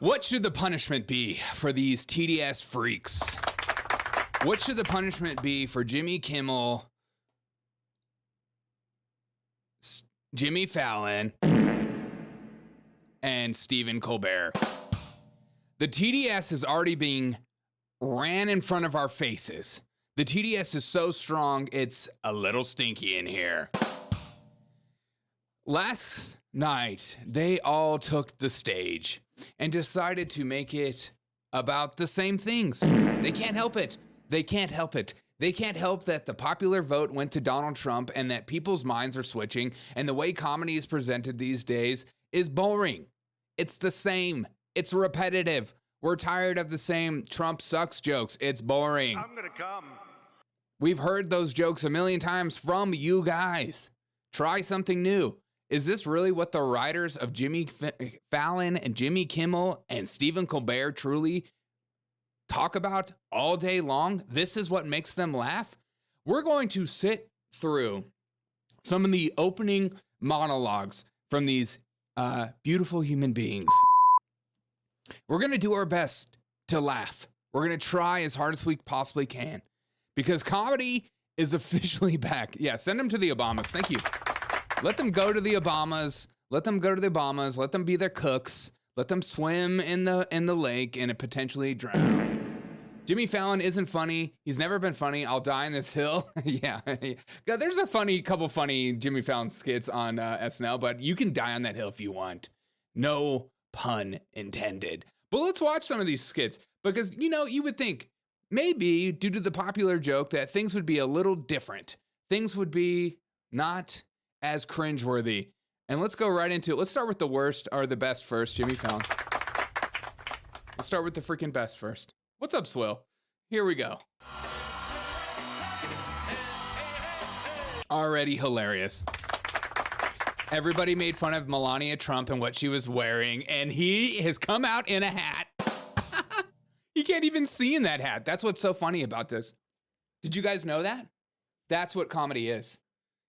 What should the punishment be for these TDS freaks? What should the punishment be for Jimmy Kimmel, Jimmy Fallon, and Steven Colbert? The TDS is already being ran in front of our faces. The TDS is so strong, it's a little stinky in here. Last night, they all took the stage and decided to make it about the same things. They can't help it. They can't help it. They can't help that the popular vote went to Donald Trump and that people's minds are switching, and the way comedy is presented these days is boring. It's the same. It's repetitive. We're tired of the same Trump sucks jokes. It's boring. I'm gonna come. We've heard those jokes a million times from you guys. Try something new. Is this really what the writers of Jimmy Fallon and Jimmy Kimmel and Steven Colbert truly talk about all day long? This is what makes them laugh? We're going to sit through some of the opening monologues from these beautiful human beings. We're going to do our best to laugh. We're going to try as hard as we possibly can because comedy is officially back. Yeah, send them to the Obamas. Thank you. Let them go to the Obamas. Let them go to the Obamas. Let them be their cooks. Let them swim in the lake and potentially drown. Jimmy Fallon isn't funny. He's never been funny. I'll die on this hill. Yeah. God, there's a couple funny Jimmy Fallon skits on SNL, but you can die on that hill if you want. No pun intended. But let's watch some of these skits because, you would think maybe due to the popular joke that things would be a little different. Things would be not as cringeworthy. And let's go right into it. Let's start with the worst or the best first, Jimmy Fallon. Let's start with the freaking best first. What's up, Swill? Here we go. Already hilarious. Everybody made fun of Melania Trump and what she was wearing, and he has come out in a hat. You can't even see in that hat. That's what's so funny about this. Did you guys know that? That's what comedy is.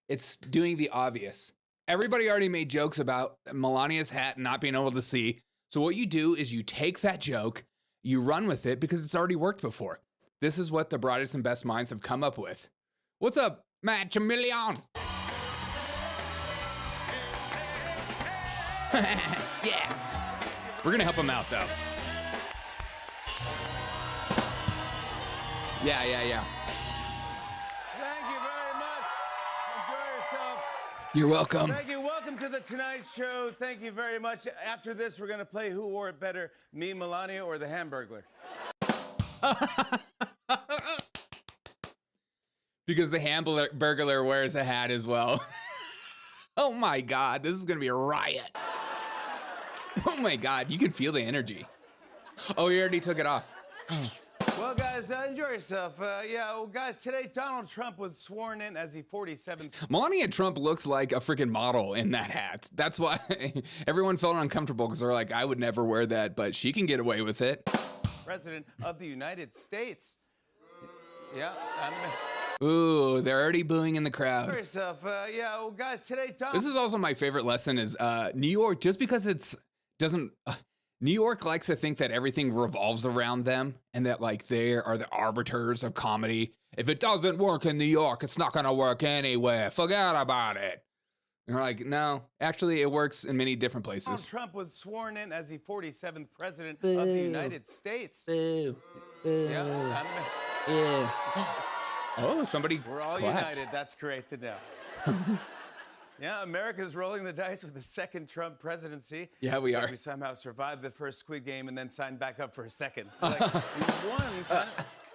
It's doing the obvious. Everybody already made jokes about Melania's hat not being able to see. So what you do is you take that joke, you run with it because it's already worked before. This is what the brightest and best minds have come up with. What's up, Maximilian? Yeah. We're gonna help him out though. Yeah. Thank you very much. Enjoy yourself. You're welcome. Thank you. Welcome to the Tonight Show. Thank you very much. After this, we're going to play Who Wore It Better, me, Melania, or the Hamburglar? Because the Hamburglar wears a hat as well. Oh my God, this is going to be a riot. Oh my God, you can feel the energy. Oh, you already took it off. Oh. Well, guys, enjoy yourself. Guys, today Donald Trump was sworn in as the 47th. Melania Trump looks like a freaking model in that hat. That's why everyone felt uncomfortable because they're like, I would never wear that, but she can get away with it. President of the United States. Yeah, Ooh, they're already booing in the crowd. Enjoy yourself. Guys, today Donald. This is also my favorite lesson is New York, just because New York likes to think that everything revolves around them and that like they are the arbiters of comedy. If it doesn't work in New York, it's not going to work anywhere. Forget about it. And we're like, no, actually it works in many different places. Donald Trump was sworn in as the 47th president of the United States. Boo. Yeah. Oh, somebody We're all clapped. united. That's great to know. Yeah, America's rolling the dice with the second Trump presidency. Yeah, we are. We somehow survived the first Squid Game and then signed back up for a second. Like, we won.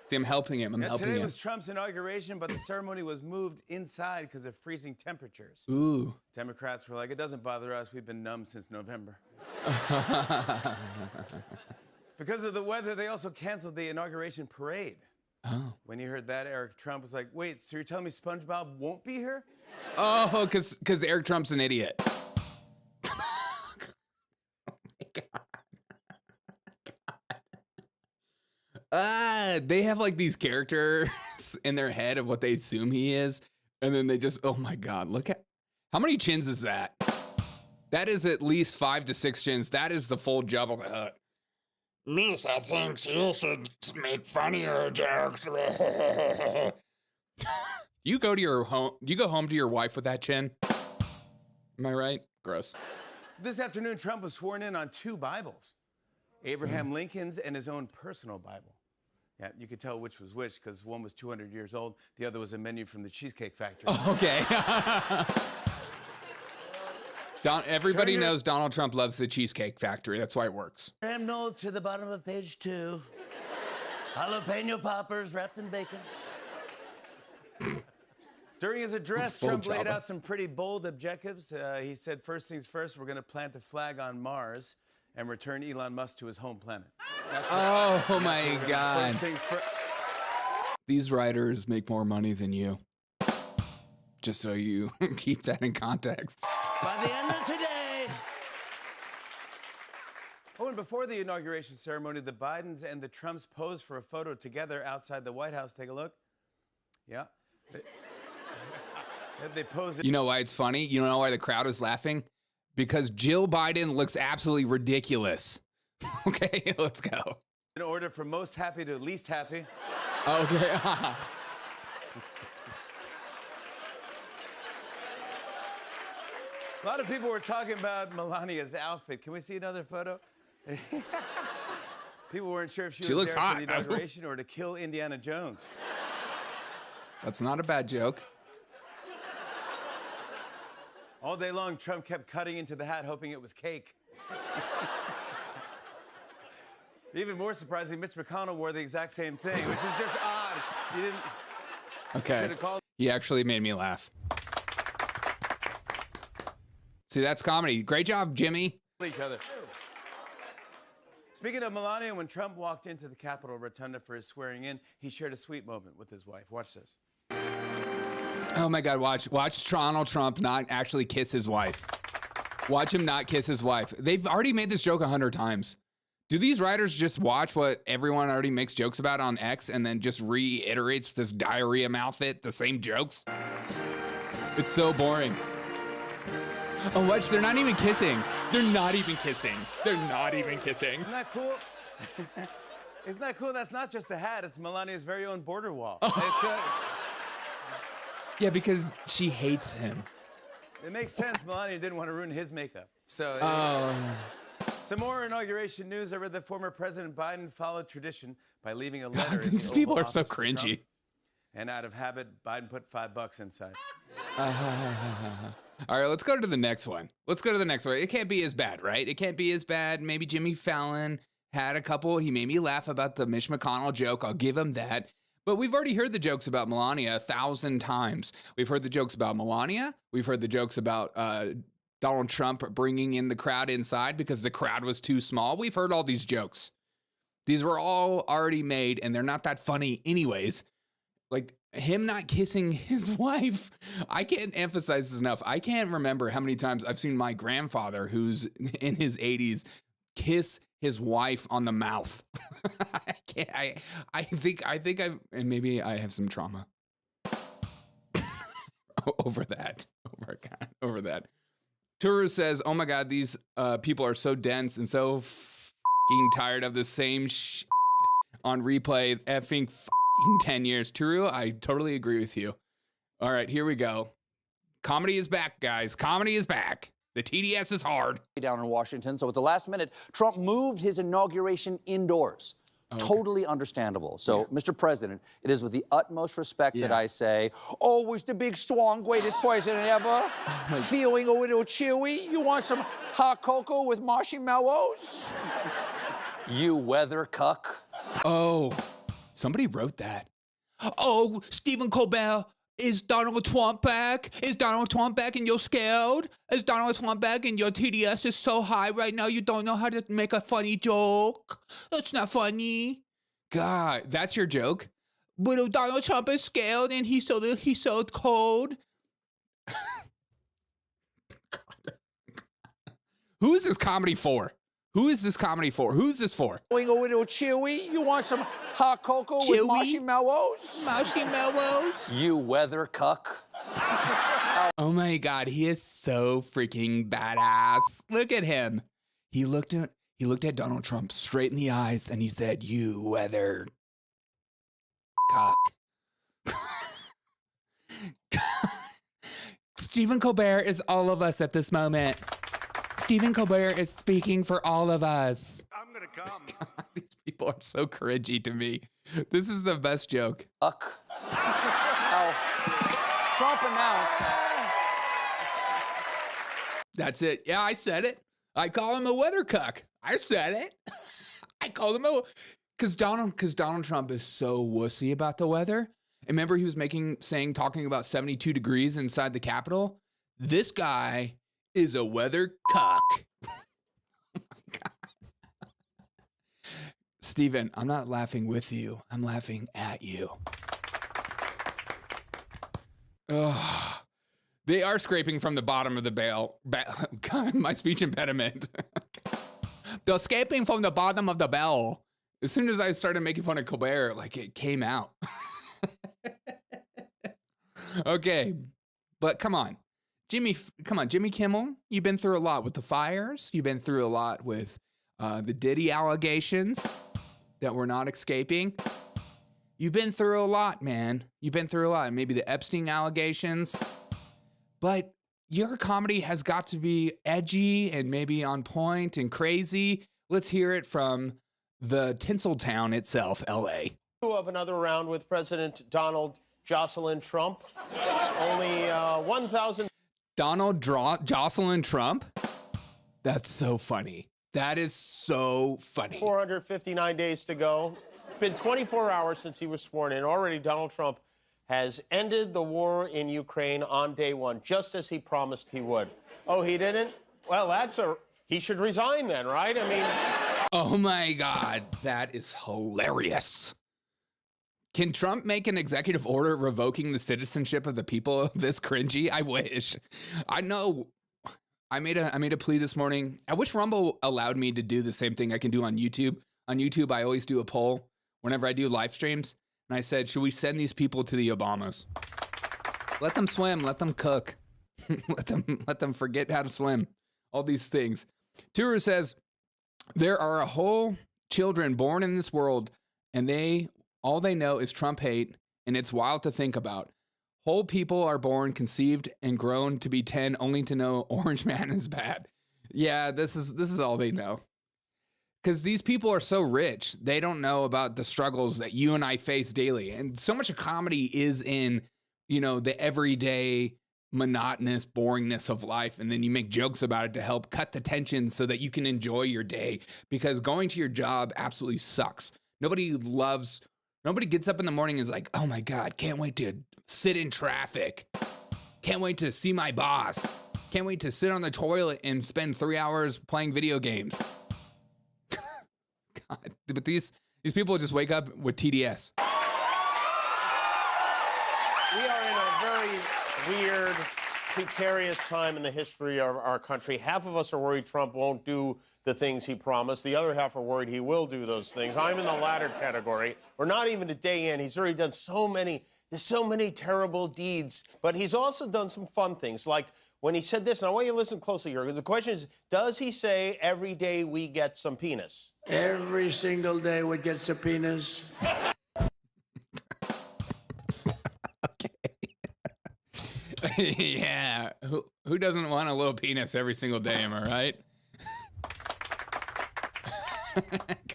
See, I'm helping him. Today was Trump's inauguration, but the ceremony was moved inside because of freezing temperatures. Ooh. Democrats were like, it doesn't bother us. We've been numb since November. Because of the weather, they also canceled the inauguration parade. Oh. When you heard that, Eric Trump was like, wait, so you're telling me SpongeBob won't be here? Oh, because Eric Trump's an idiot. Oh my God. They have like these characters in their head of what they assume he is. And then they just, oh my God, look at, how many chins is that? That is at least 5 to 6 chins. That is the full Jabba the Hutt. Miss, I think you should make funnier jokes. You go home to your wife with that chin? Am I right? Gross. This afternoon, Trump was sworn in on 2 Bibles, Abraham Lincoln's and his own personal Bible. Yeah, you could tell which was which because one was 200 years old. The other was a menu from the Cheesecake Factory. Okay. Everybody knows Donald Trump loves the Cheesecake Factory. That's why it works. Note to the bottom of page 2. Jalapeno poppers wrapped in bacon. During his address, Trump laid out some pretty bold objectives. He said, first things first, we're going to plant a flag on Mars and return Elon Musk to his home planet. Oh, my God. These writers make more money than you. Just so you keep that in context. By the end of today. Oh, and before the inauguration ceremony, the Bidens and the Trumps posed for a photo together outside the White House. Take a look. Yeah. They posed. You know why it's funny? You know why the crowd is laughing? Because Jill Biden looks absolutely ridiculous. Okay, let's go. In order from most happy to least happy. Okay. A lot of people were talking about Melania's outfit. Can we see another photo? People weren't sure if she was there for the inauguration or to kill Indiana Jones. That's not a bad joke. All day long, Trump kept cutting into the hat, hoping it was cake. Even more surprising, Mitch McConnell wore the exact same thing, which is just odd. You didn't... Okay. He actually made me laugh. See, that's comedy. Great job, Jimmy. Each other. Speaking of Melania, when Trump walked into the Capitol Rotunda for his swearing in, he shared a sweet moment with his wife. Watch this. Oh my God, watch Donald Trump not actually kiss his wife. Watch him not kiss his wife. They've already made this joke 100 times. Do these writers just watch what everyone already makes jokes about on X and then just reiterates this diarrhea mouth the same jokes? It's so boring. Oh, watch, they're not even kissing. They're not even kissing. They're not even kissing. Isn't that cool? Isn't that cool? That's not just a hat. It's Melania's very own border wall. Yeah, because she hates him. It makes sense. Melania didn't want to ruin his makeup. So, some more inauguration news. I read that former President Biden followed tradition by leaving a letter. These people are so cringy. And out of habit, Biden put $5 inside. All right, let's go to the next one. It can't be as bad, right? It can't be as bad. Maybe Jimmy Fallon had a couple. He made me laugh about the Mitch McConnell joke. I'll give him that. But we've already heard the jokes about Melania 1,000 times. We've heard the jokes about Melania. We've heard the jokes about Donald Trump bringing in the crowd inside because the crowd was too small. We've heard all these jokes. These were all already made, and they're not that funny anyways. Like him not kissing his wife. I can't emphasize this enough. I can't remember how many times I've seen my grandfather, who's in his 80s, kiss his wife on the mouth. I think and maybe I have some trauma over that. Turu says, oh my God, these people are so dense and so f***ing tired of the same on replay effing 10 years. Turu, I totally agree with you. All right, here we go. Comedy is back, guys. Comedy is back. The TDS is hard. Down in Washington. So at the last minute, Trump moved his inauguration indoors. Okay. Totally understandable. So, Mr. President, it is with the utmost respect that I say, always the big, strong, greatest president ever. Feeling a little chewy? You want some hot cocoa with marshmallows? You weather cuck. Oh, somebody wrote that. Oh, Steven Colbert. Is Donald Trump back? Is Donald Trump back and you're scared? Is Donald Trump back and your TDS is so high right now you don't know how to make a funny joke? That's not funny. God, that's your joke? But if Donald Trump is scared and he's so cold. Who is this comedy for? Who's this for? Going a little chewy? You want some hot cocoa with marshmallows? Marshmallows? You weather cuck. Oh my God, he is so freaking badass. Look at him. He looked He looked at Donald Trump straight in the eyes and he said, "You weather cock." Stephen Colbert is all of us at this moment. Stephen Colbert is speaking for all of us. I'm gonna come. God, these people are so cringy to me. This is the best joke. Now, Trump announced. That's it. Yeah, I said it. I call him a weathercock. I said it. I called him a... Because Donald Trump is so wussy about the weather. And remember he was talking about 72 degrees inside the Capitol? This guy is a weathercock. Oh my God. Steven, I'm not laughing with you. I'm laughing at you. Oh, they are scraping from the bottom of the barrel. God, my speech impediment. They're scraping from the bottom of the barrel. As soon as I started making fun of Colbert, like it came out. Okay, but come on, Jimmy Kimmel, you've been through a lot with the fires. You've been through a lot with the Diddy allegations that we're not escaping. You've been through a lot, man. You've been through a lot. Maybe the Epstein allegations. But your comedy has got to be edgy and maybe on point and crazy. Let's hear it from the Tinseltown itself, L.A. Of another round with President Donald Jocelyn Trump. Only 1,000. Donald Jocelyn Trump? That's so funny. That is so funny. 459 days to go. Been 24 hours since he was sworn in. Already Donald Trump has ended the war in Ukraine on day one, just as he promised he would. Oh, he didn't? Well, he should resign then, right? I mean... Oh my God, that is hilarious. Can Trump make an executive order revoking the citizenship of the people this cringy? I wish. I know. I made a plea this morning. I wish Rumble allowed me to do the same thing I can do on YouTube. On YouTube, I always do a poll whenever I do live streams. And I said, should we send these people to the Obamas? Let them swim. Let them cook. let them forget how to swim. All these things. Turu says, there are a whole children born in this world, and all they know is Trump hate, and it's wild to think about. Whole people are born, conceived, and grown to be 10, only to know Orange Man is bad. Yeah, this is all they know. Because these people are so rich, they don't know about the struggles that you and I face daily. And so much of comedy is in, the everyday monotonous boringness of life, and then you make jokes about it to help cut the tension so that you can enjoy your day, because going to your job absolutely sucks. Nobody gets up in the morning and is like, oh my God, can't wait to sit in traffic. Can't wait to see my boss. Can't wait to sit on the toilet and spend 3 hours playing video games. God, but these people just wake up with TDS. We are in a very weird, precarious time in the history of our country. Half of us are worried Trump won't do the things he promised. The other half are worried he will do those things. I'm in the latter category. We're not even a day in. He's already done there's so many terrible deeds. But he's also done some fun things, like when he said this, and I want you to listen closely here, because the question is, does he say every day we get some penis? Every single day we get subpoenas. Yeah, who doesn't want a little penis every single day, am I right?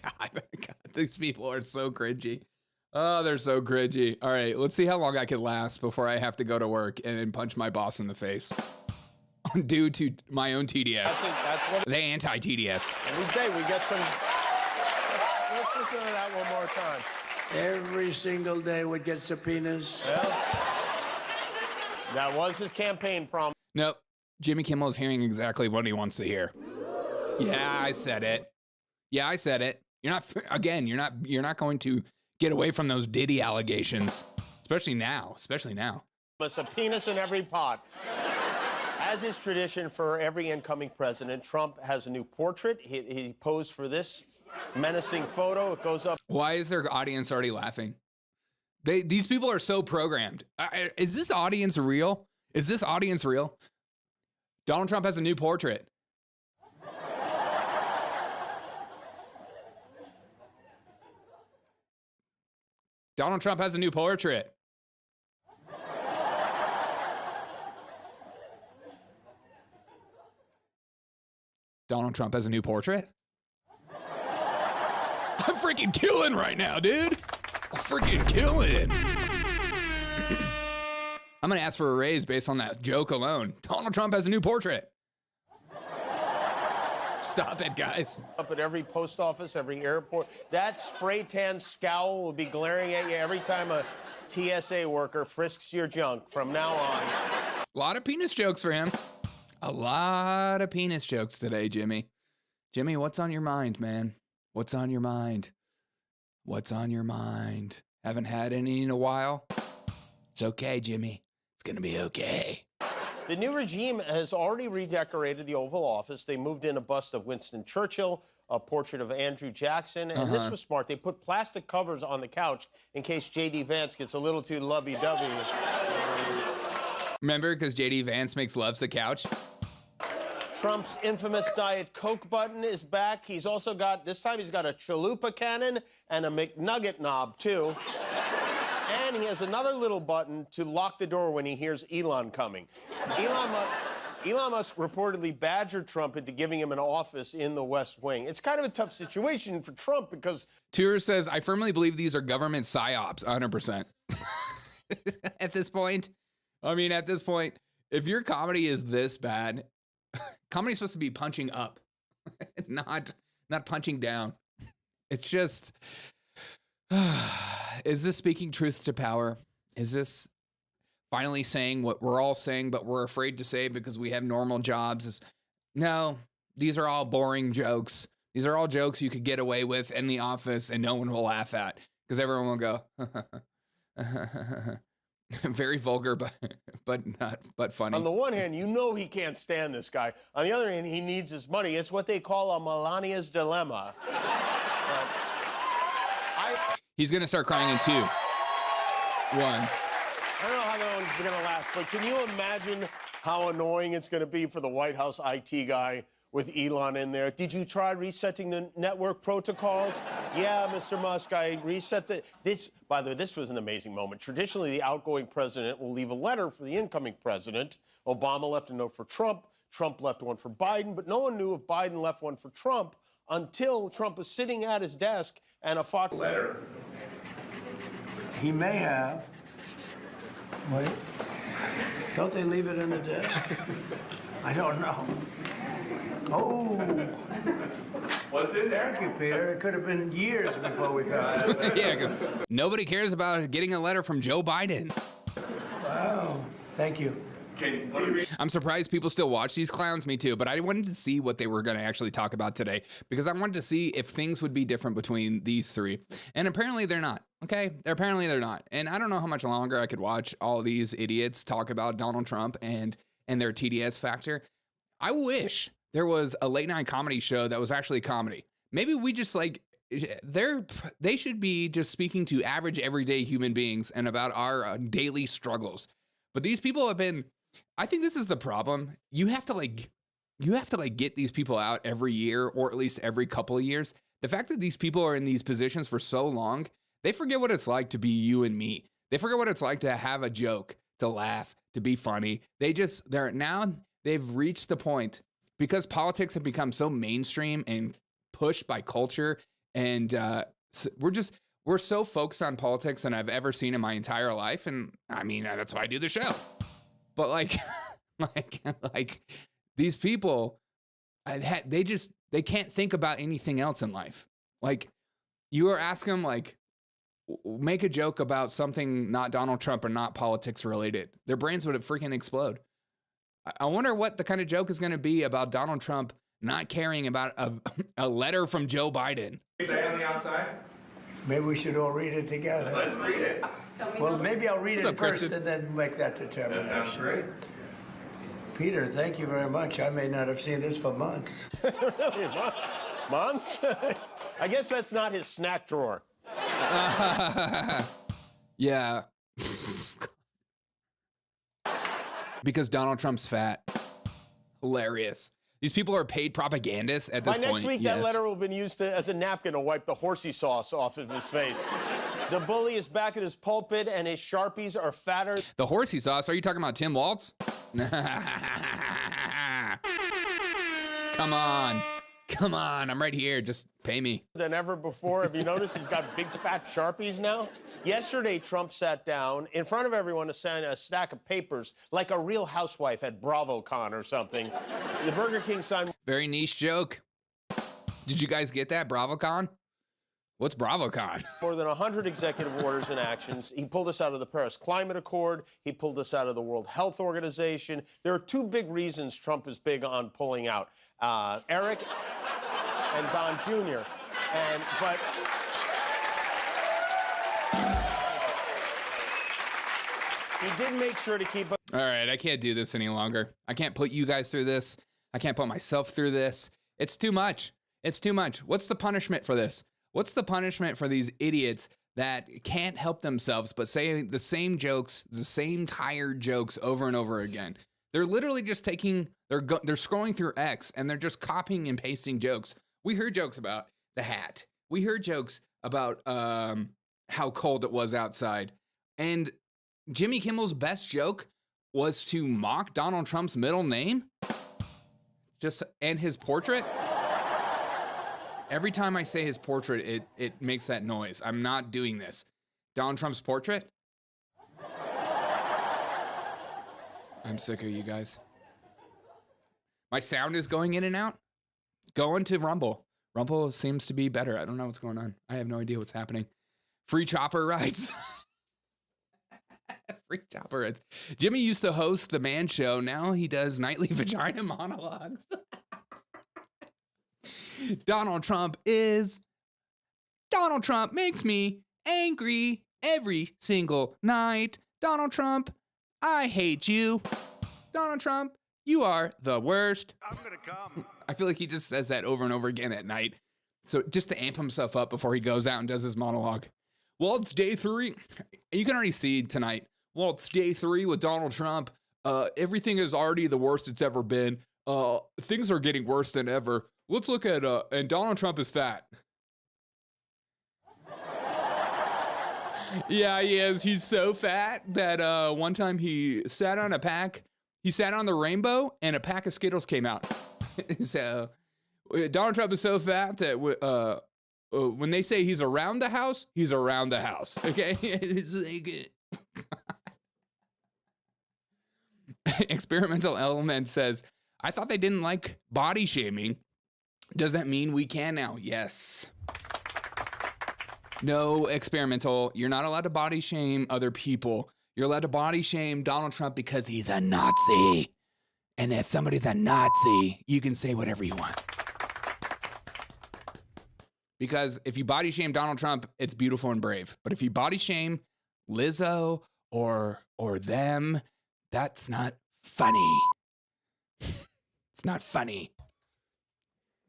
God, these people are so cringy. Oh, they're so cringy. All right, let's see how long I can last before I have to go to work and punch my boss in the face. Due to my own TDS. That's what the anti-TDS. every day we get some... Let's listen to that one more time. Every single day we get subpoenas. Well, that was his campaign promise. Nope. Jimmy Kimmel is hearing exactly what he wants to hear. Yeah, I said it. Yeah, I said it. You're not going to get away from those Diddy allegations, especially now. A penis in every pot. As is tradition for every incoming president, Trump has a new portrait. He posed for this menacing photo. It goes up. Why is their audience already laughing? These people are so programmed. Is this audience real? Is this audience real? Donald Trump has a new portrait. Donald Trump has a new portrait. Donald Trump has a new portrait? I'm freaking killing right now, dude. I'm freaking killing. I'm gonna ask for a raise based on that joke alone. Donald Trump has a new portrait. Stop it, guys. Up at every post office, every airport. That spray tan scowl will be glaring at you every time a TSA worker frisks your junk from now on. A lot of penis jokes for him. A lot of penis jokes today, Jimmy. Jimmy, what's on your mind, man? What's on your mind? What's on your mind? Haven't had any in a while? It's okay, Jimmy. It's gonna be okay. The new regime has already redecorated the Oval Office. They moved in a bust of Winston Churchill, a portrait of Andrew Jackson, and this was smart. They put plastic covers on the couch in case J.D. Vance gets a little too lovey-dovey. Remember, because J.D. Vance makes loves the couch? Trump's infamous Diet Coke button is back. He's also got, this time he's got a chalupa cannon and a McNugget knob, too. And he has another little button to lock the door when he hears Elon coming. Elon Musk reportedly badgered Trump into giving him an office in the West Wing. It's kind of a tough situation for Trump because... Tour says, I firmly believe these are government psyops, 100%. At this point, if your comedy is this bad, comedy's supposed to be punching up, not punching down. It's just... Is this speaking truth to power? Is this finally saying what we're all saying, but we're afraid to say because we have normal jobs? No, these are all boring jokes. These are all jokes you could get away with in the office and no one will laugh at because everyone will go, very vulgar, but funny. On the one hand, you know he can't stand this guy. On the other hand, he needs his money. It's what they call a Melania's dilemma. He's going to start crying in 2. 1. I don't know how long this is going to last, but can you imagine how annoying it's going to be for the White House IT guy with Elon in there? Did you try resetting the network protocols? Yeah, Mr. Musk, I reset this. By the way, this was an amazing moment. Traditionally, the outgoing president will leave a letter for the incoming president. Obama left a note for Trump. Trump left one for Biden, but no one knew if Biden left one for Trump until Trump was sitting at his desk and a Fox letter. He may have. Wait. Don't they leave it in the desk? I don't know. Oh. What's in there? Thank you, Peter. It could have been years before we found it. Yeah, because nobody cares about getting a letter from Joe Biden. Wow. Thank you. I'm surprised people still watch these clowns, me too, but I wanted to see what they were going to actually talk about today because I wanted to see if things would be different between these three. And apparently they're not, okay? Apparently they're not. And I don't know how much longer I could watch all these idiots talk about Donald Trump and their TDS factor. I wish there was a late night comedy show that was actually comedy. Maybe we just they should be just speaking to average everyday human beings and about our daily struggles. But these people have been... I think this is the problem. You have to get these people out every year or at least every couple of years. The fact that these people are in these positions for so long, they forget what it's like to be you and me. They forget what it's like to have a joke, to laugh, to be funny. They've reached the point because politics have become so mainstream and pushed by culture. And we're so focused on politics than I've ever seen in my entire life. And I mean, that's why I do the show. But like these people, they can't think about anything else in life. Like you are asking them, like, make a joke about something not Donald Trump or not politics related. Their brains would freaking explode. I wonder what the kind of joke is going to be about Donald Trump not caring about a letter from Joe Biden. Stay on the outside. Maybe we should all read it together. Let's read it. Well, maybe I'll read What's it up, first Kristen? and then make that determination. That sounds great. Peter, thank you very much. I may not have seen this for months. Really? Months? I guess that's not his snack drawer. Yeah. Because Donald Trump's fat. Hilarious. These people are paid propagandists at this By point. next week, yes. that letter will have been used as a napkin to wipe the horsey sauce off of his face. The bully is back at his pulpit, and his Sharpies are fatter. The horsey sauce? Are you talking about Tim Waltz? Come on. Come on. I'm right here. Just pay me. Than ever before. Have you noticed he's got big fat Sharpies now? Yesterday, Trump sat down in front of everyone to sign a stack of papers like a Real Housewife at BravoCon or something. The Burger King sign. Very niche joke. Did you guys get that, BravoCon? What's BravoCon? More than 100 executive orders and actions. He pulled us out of the Paris Climate Accord. He pulled us out of the World Health Organization. There are two big reasons Trump is big on pulling out. Eric and Don Jr. But he did make sure to keep. All right, I can't do this any longer. I can't put you guys through this. I can't put myself through this. It's too much. It's too much. What's the punishment for this? What's the punishment for these idiots that can't help themselves but say the same jokes, the same tired jokes over and over again? They're literally just taking, they're scrolling through X and they're just copying and pasting jokes. We heard jokes about the hat. We heard jokes about how cold it was outside. And Jimmy Kimmel's best joke was to mock Donald Trump's middle name and his portrait. Every time I say his portrait, it makes that noise. I'm not doing this. Donald Trump's portrait? I'm sick of you guys. My sound is going in and out. Going to Rumble. Rumble seems to be better. I don't know what's going on. I have no idea what's happening. Free chopper rides. Free chopper rides. Jimmy used to host the Man Show. Now he does nightly vagina monologues. Donald Trump makes me angry every single night. Donald Trump, I hate you. Donald Trump, you are the worst. I'm gonna come. I feel like he just says that over and over again at night. So just to amp himself up before he goes out and does his monologue. Well, it's day 3. You can already see tonight. Well, it's day 3 with Donald Trump. Everything is already the worst it's ever been. Things are getting worse than ever. Let's look at, and Donald Trump is fat. Yeah, he is. He's so fat that one time he sat on the rainbow and a pack of Skittles came out. So Donald Trump is so fat that when they say he's around the house, he's around the house. Okay? It's like, Experimental Element says, I thought they didn't like body shaming. Does that mean we can now? Yes. No, Experimental. You're not allowed to body shame other people. You're allowed to body shame Donald Trump because he's a Nazi. And if somebody's a Nazi, you can say whatever you want. Because if you body shame Donald Trump, it's beautiful and brave. But if you body shame Lizzo or them, that's not funny. It's not funny.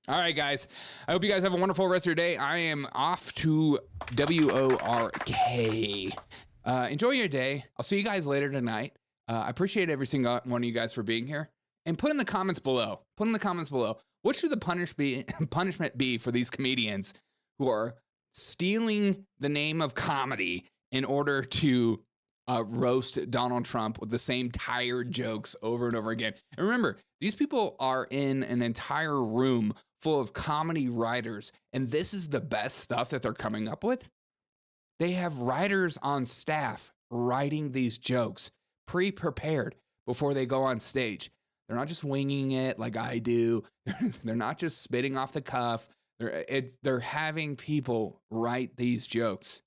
All right, guys. I hope you guys have a wonderful rest of your day. I am off to WORK. Enjoy your day. I'll see you guys later tonight. I appreciate every single one of you guys for being here. And put in the comments below. What should the punishment be for these comedians who are stealing the name of comedy in order to roast Donald Trump with the same tired jokes over and over again? And remember, these people are in an entire room full of comedy writers, and this is the best stuff that they're coming up with. They have writers on staff writing these jokes, pre-prepared before they go on stage. They're not just winging it like I do. They're not just spitting off the cuff. They're having people write these jokes.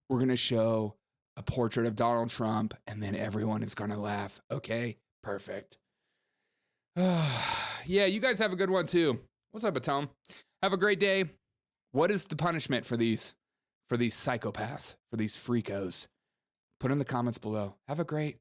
We're going to show a portrait of Donald Trump, and then everyone is going to laugh. Okay, perfect. Yeah, you guys have a good one too. What's up, Atom? Have a great day. What is the punishment for these psychopaths, for these freakos? Put in the comments below. Have a great